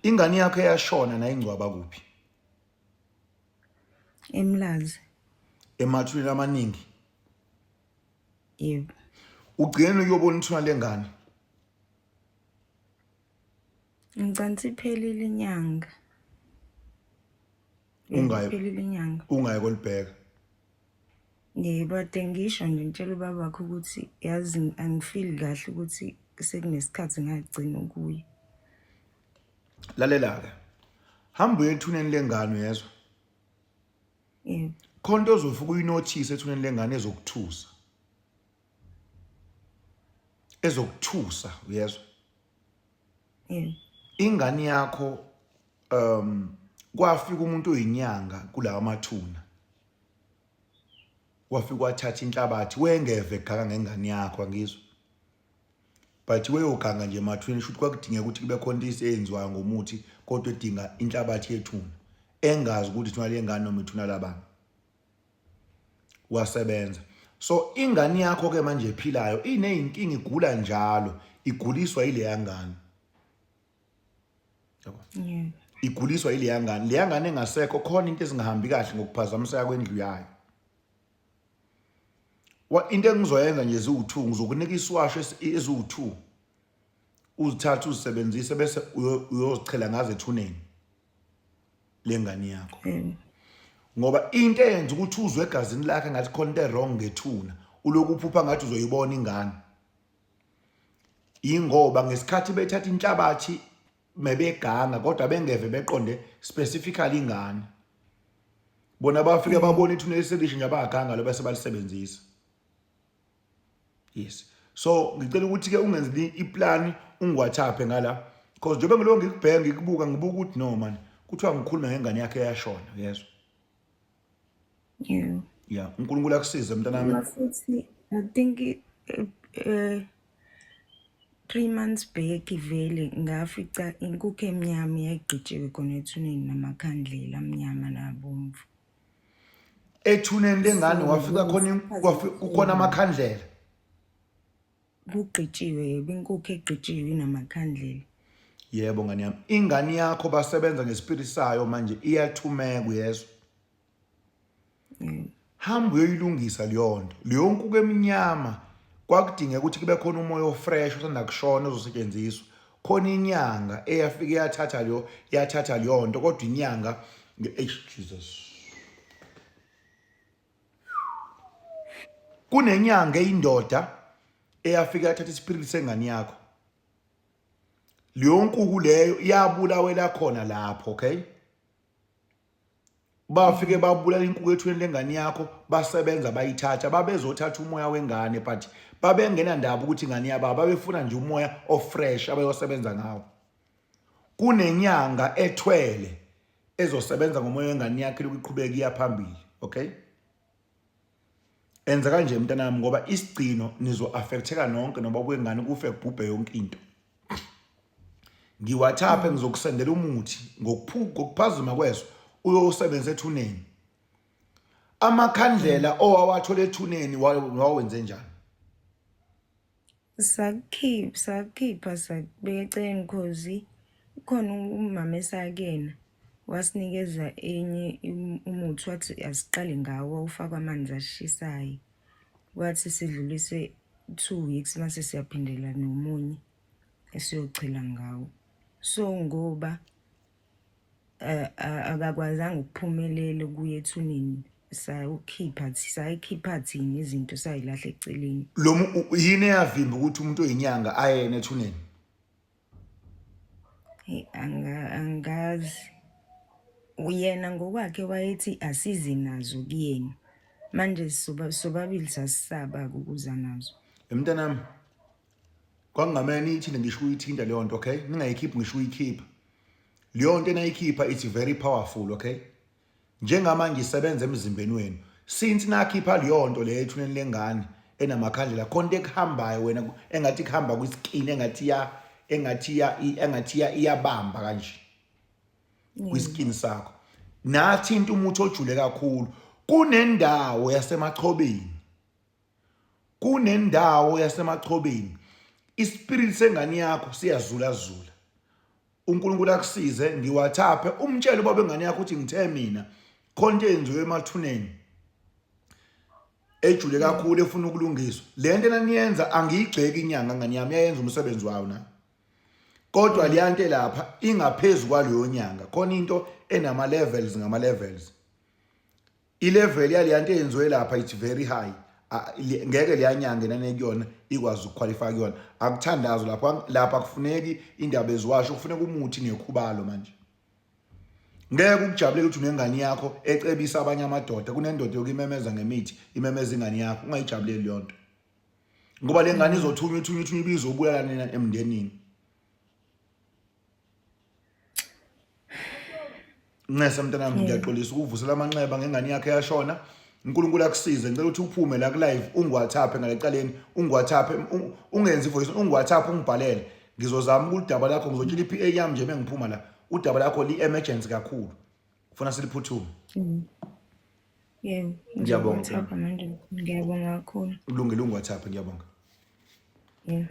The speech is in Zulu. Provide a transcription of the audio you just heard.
Ingane yakho eyashona nayingcwaba kuphi? Emlazi. Emathuleni amaningi. Yebo. Ugcine uyobona ithuna lengane. Ngicela iphelile inyanga. Iphelile inyanga. Ungayi kolibheka. Yebo, ade ngisho nje ngitshela ubaba wakho ukuthi yazi angifeel kahle ukuthi sekunesikhathi ngagcina ukuya. Lalela ke. Hamba uye ethuneni lengane uyezwa. Yebo. Khonto ozofuka uyinothise ethuneni lengane ezokuthusa. Ezokuthusa uyezwa. Yebo. Ingane yakho kwafika umuntu oyinyanga kulawa mathuna. Wafika wathatha inhlabathi wengeve gaga ngengane yakho angizwa. But weyoganga nje emathuneni shuthi kwakudingeka ukuthi kube khona into eyenziwayo ngomuthi kodwa edinga inhlabathi yethuna. Engazi ukuthi ithuna lengane noma ithuna labani. Wasebenza. So ingane yakho ke manje ephilayo ineyinkinga igula njalo, iguliswa ile yangane. Yabo. Yebo. Iguliswa ile yangane. Le yangane engasekho khona into ezingahambi kahle ngokuphazamiseka kwendlu yayo. Into engizoyenza nje eziwu2 ngizokunika isiwasho eziwu2. Uzithatha uzisebenzise bese uyozichela ngaze ethuneni lengane yakho. Ngoba into eyenza ukuthi uzwe egazini lakhe ngathi khona into wrong ngethuna, uloku uphupha ngathi uzoyibona ingane. Ingoba ngesikhathi bethatha inhlabathi mebeganga kodwa bengeve beqonde specifically ingane. Bona bafike babona ithuna eselisho nje abaganga lo bese balisebenzisa. Yes. So ngicela ukuthi ke ungenzi iplan ungwathaphe ngala because njengoba ngilonke ngikubheka ngikubuka ngibuka ukuthi no man kuthiwa ngikhuluma ngengane yakhe eyashona yezwa. Yebo. Yeah, uNkulunkulu akusize mntanami. Futhi I think 3 months back vele ngafica inkukhu emnyama yayigqitshiwe khona ethuneni namakhandlela amnyama nabomvu. Ethuneni lengane wafika khona kukhona amakhandlela. Kugqitshiwe inkukhu egqitshiwe namakhandlela. Yebo ngane yami. Ingane yakho basebenza ngespirit sayo manje iyathumeka uyezwa. Hamba uyoyilungisa leyonto. Leyo nkukhu eminyama kwakudingeka ukuthi kube khona umoya ofresh osanda kushona ozosetshenziswa. Khona inyanga eyafika yathatha leyonto kodwa inyanga Jesus. Kunenyanga eyindoda eyafika yathatha ispirit sengane yakho. Leyo nkukhu leyo iyabulawela khona lapho, okay? Bafike babulala inkukhu ethuneni lengane yakho basebenza bayithatha babezothatha umoya wengane but babengena ndaba ukuthi ingane yabo babefuna nje umoya ofresh abayosebenza ngawo. Kunenyanga ethwele ezosebenza ngomoya wengane yakhe lokuqhubeka iya phambili, okay? Enza kanje mntanami ngoba isigcino nizo affecteka nonke noba kwengane kufe kubhubhe yonke into. Ngiwathaphe ngizokusendela umuthi ngokuphazima kweso uyosebenza ethuneni. Amakhandlela owawathola ethuneni wawenze njani? Sakhipha sakubeceni cause khona umama esakena wasinikeza enye umuthi wathi asiqale ngawo ufaka amanzi ashisayo. Wathi sidlulise 2 weeks mase siyaphindela nomunye esiyochela ngawo. So ngoba akakwazanga ukuphumelela kuye ethuneni sayikhipha thina izinto sayilahla eceleni. Lo yini eyavimba ukuthi umuntu oyinyanga ayene ethuneni? Angazi. Uyena ngokwakhe wayethi asize nazo kuyena. Manje sobabili sasisaba ukuza nazo. Mntanami kwangamani ithi ngisho uyithinta leyo nto, okay? Ningayikhiphi ngisho uyikhipha. Leyo nto enayikhipha it's very powerful, okay? Njengamanje isebenza emzimbeni wenu. Since nakhipha leyo nto le ethuneni lengane enamakhandlela khonto ekuhambayo wena engathi kuhamba kwiskin engathi iyabamba kanje. Kwiskin sakho. Nathi into umuthi ojule kakhulu. Kunendawo yasemachobeni. Ispirit sengane yakho siyazula. uNkulunkulu akusize ngiwathaphe umtshele ubaba engane yakho ukuthi ngithe mina khonto enziwe emathuneni ejule kakhulu efuna ukulungiswa lento enaniyenza angiyigxeki inyanga ngani yami yayenza umsebenzi wayo na kodwa liyanto lapha ingaphezulu kwaleyo nyanga khona into enama levels ngama levels ilevel yaliyanto enziwe lapha it's very high ngeke liyanyanga nanekuyona ikwazi ukuqualify kuyona akuthandazo lapha kufuneki indaba eziwasho kufuneka umuthi nekhubalo manje ngeke ukujabulela ukuthi unengane yakho ecebisa abanye amadoda kunendoda yokimemeza ngemithi imemeza ingane yakho ungayijabuleli yonto ngoba lengane izothunywa ibizobuya nina emndenini Nesa mntanami ngiyaxolisa ukuvusela amanxeba ngengane yakhe yashona uNkulunkulu akusize ngicela ukuthi uphume la ku live ungiwathaphe ngalecaleni ungiwathaphe ungenzi voice ungiwathaphe ungibhalele ngizozama ukudaba lakho ngizotshila iPA yami nje mengiphuma la udaba lakho li emergency kakhulu ufuna siliphuthume yebo ngiyabonga manje ngiyabonga kakhulu ulungile ungiwathaphe ngiyabonga yebo